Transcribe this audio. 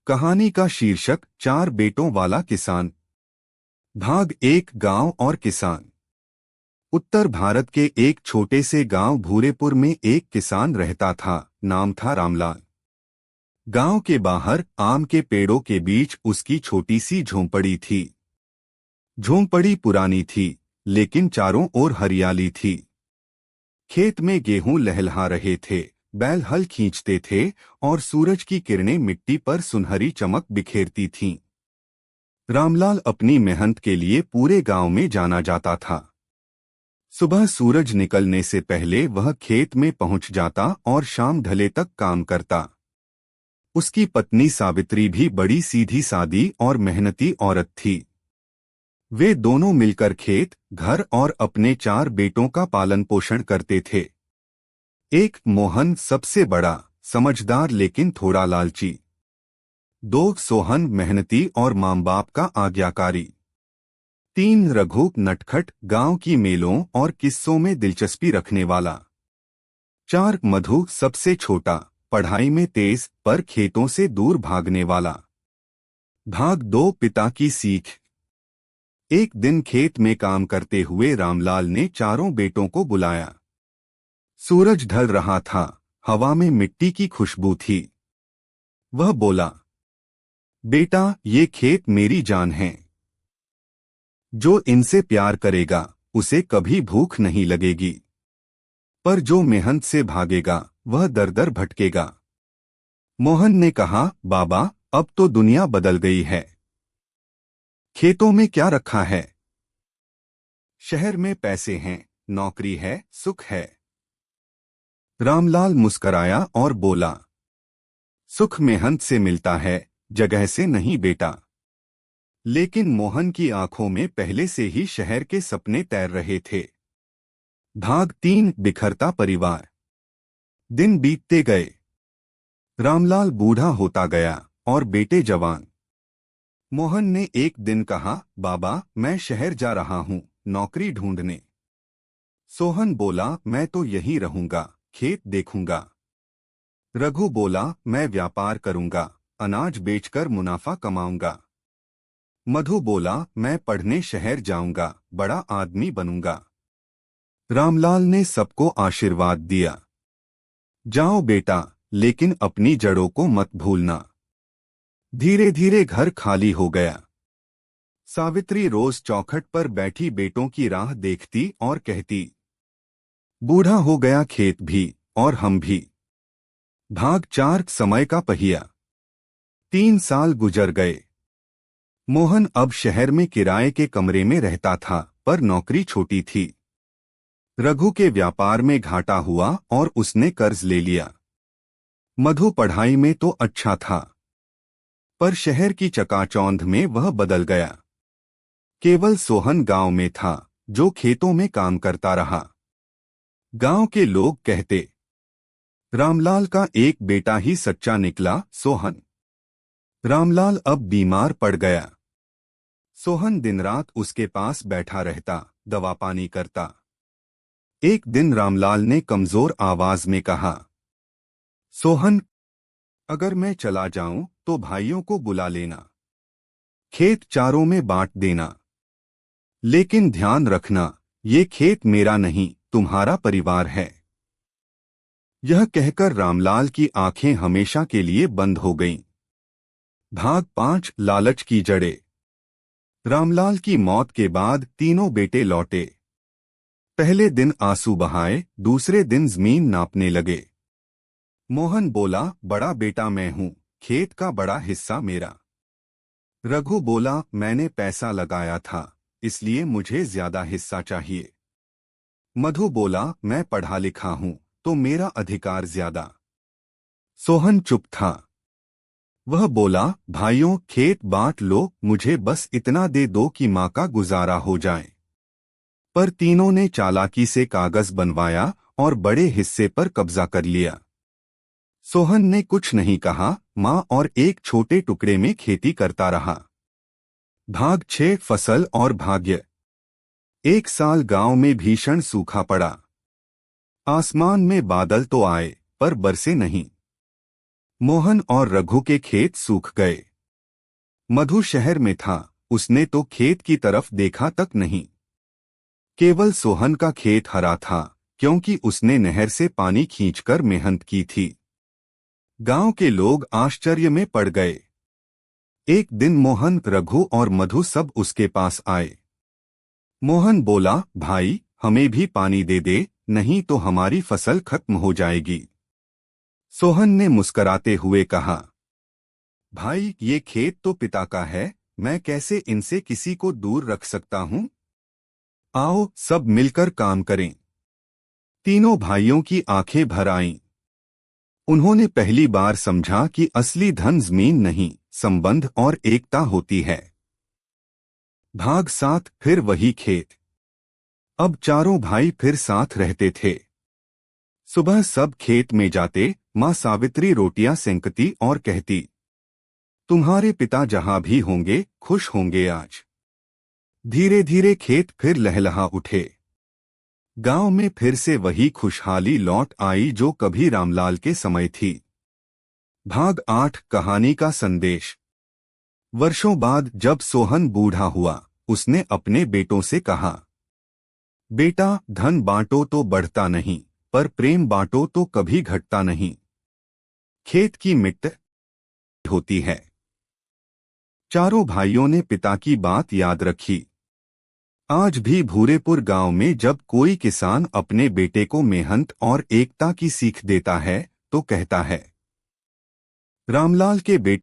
कहानी का शीर्षक 4 बेटों वाला किसान। भाग 1 गांव और किसान। उत्तर भारत के एक छोटे से गांव भूरेपुर में एक किसान रहता था। नाम था रामलाल। गांव के बाहर आम के पेड़ों के बीच उसकी छोटी सी झोंपड़ी थी। झोंपड़ी पुरानी थी, लेकिन चारों ओर हरियाली थी। खेत में गेहूं लहलहा रहे थे, बैल हल खींचते थे और सूरज की किरणें मिट्टी पर सुनहरी चमक बिखेरती थीं। रामलाल अपनी मेहनत के लिए पूरे गांव में जाना जाता था। सुबह सूरज निकलने से पहले वह खेत में पहुंच जाता और शाम ढले तक काम करता। उसकी पत्नी सावित्री भी बड़ी सीधी सादी और मेहनती औरत थी। वे दोनों मिलकर खेत, घर और अपने 4 बेटों का पालन पोषण करते थे। एक मोहन सबसे बड़ा, समझदार लेकिन थोड़ा लालची। 2 सोहन मेहनती और माँ बाप का आज्ञाकारी। 3 रघु नटखट, गांव की मेलों और किस्सों में दिलचस्पी रखने वाला। 4 मधु सबसे छोटा, पढ़ाई में तेज पर खेतों से दूर भागने वाला। भाग 2 पिता की सीख। एक दिन खेत में काम करते हुए रामलाल ने चारों बेटों को बुलाया। सूरज ढल रहा था, हवा में मिट्टी की खुशबू थी। वह बोला, बेटा, ये खेत मेरी जान है। जो इनसे प्यार करेगा उसे कभी भूख नहीं लगेगी, पर जो मेहनत से भागेगा वह दर दर भटकेगा। मोहन ने कहा, बाबा, अब तो दुनिया बदल गई है। खेतों में क्या रखा है? शहर में पैसे हैं, नौकरी है, सुख है। रामलाल मुस्कराया और बोला, सुख मेहनत से मिलता है, जगह से नहीं बेटा। लेकिन मोहन की आंखों में पहले से ही शहर के सपने तैर रहे थे। भाग 3 बिखरता परिवार। दिन बीतते गए। रामलाल बूढ़ा होता गया और बेटे जवान। मोहन ने एक दिन कहा, बाबा, मैं शहर जा रहा हूं, नौकरी ढूंढने। सोहन बोला, मैं तो यहीं रहूंगा, खेत देखूंगा। रघु बोला, मैं व्यापार करूंगा, अनाज बेचकर मुनाफा कमाऊंगा। मधु बोला, मैं पढ़ने शहर जाऊंगा, बड़ा आदमी बनूंगा। रामलाल ने सबको आशीर्वाद दिया। जाओ बेटा, लेकिन अपनी जड़ों को मत भूलना। धीरे धीरे घर खाली हो गया। सावित्री रोज चौखट पर बैठी बेटों की राह देखती और कहती, बूढ़ा हो गया खेत भी और हम भी। भाग 4 समय का पहिया। 3 साल गुजर गए। मोहन अब शहर में किराए के कमरे में रहता था, पर नौकरी छोटी थी। रघु के व्यापार में घाटा हुआ और उसने कर्ज ले लिया। मधु पढ़ाई में तो अच्छा था, पर शहर की चकाचौंध में वह बदल गया। केवल सोहन गांव में था, जो खेतों में काम करता रहा। गांव के लोग कहते, रामलाल का एक बेटा ही सच्चा निकला, सोहन। रामलाल अब बीमार पड़ गया। सोहन दिन रात उसके पास बैठा रहता, दवा पानी करता। एक दिन रामलाल ने कमजोर आवाज में कहा, सोहन, अगर मैं चला जाऊं तो भाइयों को बुला लेना। खेत चारों में बांट देना। लेकिन ध्यान रखना, ये खेत मेरा नहीं, तुम्हारा परिवार है। यह कहकर रामलाल की आंखें हमेशा के लिए बंद हो गईं। भाग 5 लालच की जड़ें। रामलाल की मौत के बाद तीनों बेटे लौटे। पहले दिन आंसू बहाए, दूसरे दिन जमीन नापने लगे। मोहन बोला, बड़ा बेटा मैं हूं, खेत का बड़ा हिस्सा मेरा। रघु बोला, मैंने पैसा लगाया था, इसलिए मुझे ज्यादा हिस्सा चाहिए। मधु बोला, मैं पढ़ा लिखा हूं, तो मेरा अधिकार ज्यादा। सोहन चुप था। वह बोला, भाइयों, खेत बांट लो, मुझे बस इतना दे दो कि माँ का गुजारा हो जाए। पर तीनों ने चालाकी से कागज बनवाया और बड़े हिस्से पर कब्जा कर लिया। सोहन ने कुछ नहीं कहा, माँ और एक छोटे टुकड़े में खेती करता रहा। भाग 6 फसल और भाग्य। एक साल गांव में भीषण सूखा पड़ा। आसमान में बादल तो आए, पर बरसे नहीं। मोहन और रघु के खेत सूख गए। मधु शहर में था, उसने तो खेत की तरफ देखा तक नहीं। केवल सोहन का खेत हरा था, क्योंकि उसने नहर से पानी खींचकर मेहनत की थी। गांव के लोग आश्चर्य में पड़ गए। एक दिन मोहन, रघु और मधु सब उसके पास आए। मोहन बोला, भाई, हमें भी पानी दे दे, नहीं तो हमारी फसल खत्म हो जाएगी। सोहन ने मुस्कराते हुए कहा, भाई, ये खेत तो पिता का है, मैं कैसे इनसे किसी को दूर रख सकता हूं? आओ सब मिलकर काम करें। तीनों भाइयों की आंखें भर आईं। उन्होंने पहली बार समझा कि असली धन जमीन नहीं, संबंध और एकता होती है। भाग 7, फिर वही खेत। अब चारों भाई फिर साथ रहते थे। सुबह सब खेत में जाते, माँ सावित्री रोटियां सेंकती और कहती, तुम्हारे पिता जहां भी होंगे खुश होंगे आज। धीरे धीरे खेत फिर लहलहा उठे। गांव में फिर से वही खुशहाली लौट आई जो कभी रामलाल के समय थी। भाग 8, कहानी का संदेश। वर्षों बाद जब सोहन बूढ़ा हुआ, उसने अपने बेटों से कहा, बेटा, धन बांटो तो बढ़ता नहीं, पर प्रेम बांटो तो कभी घटता नहीं। खेत की मिट्टी होती है। चारों भाइयों ने पिता की बात याद रखी। आज भी भूरेपुर गांव में जब कोई किसान अपने बेटे को मेहनत और एकता की सीख देता है, तो कहता है, रामलाल के बेटे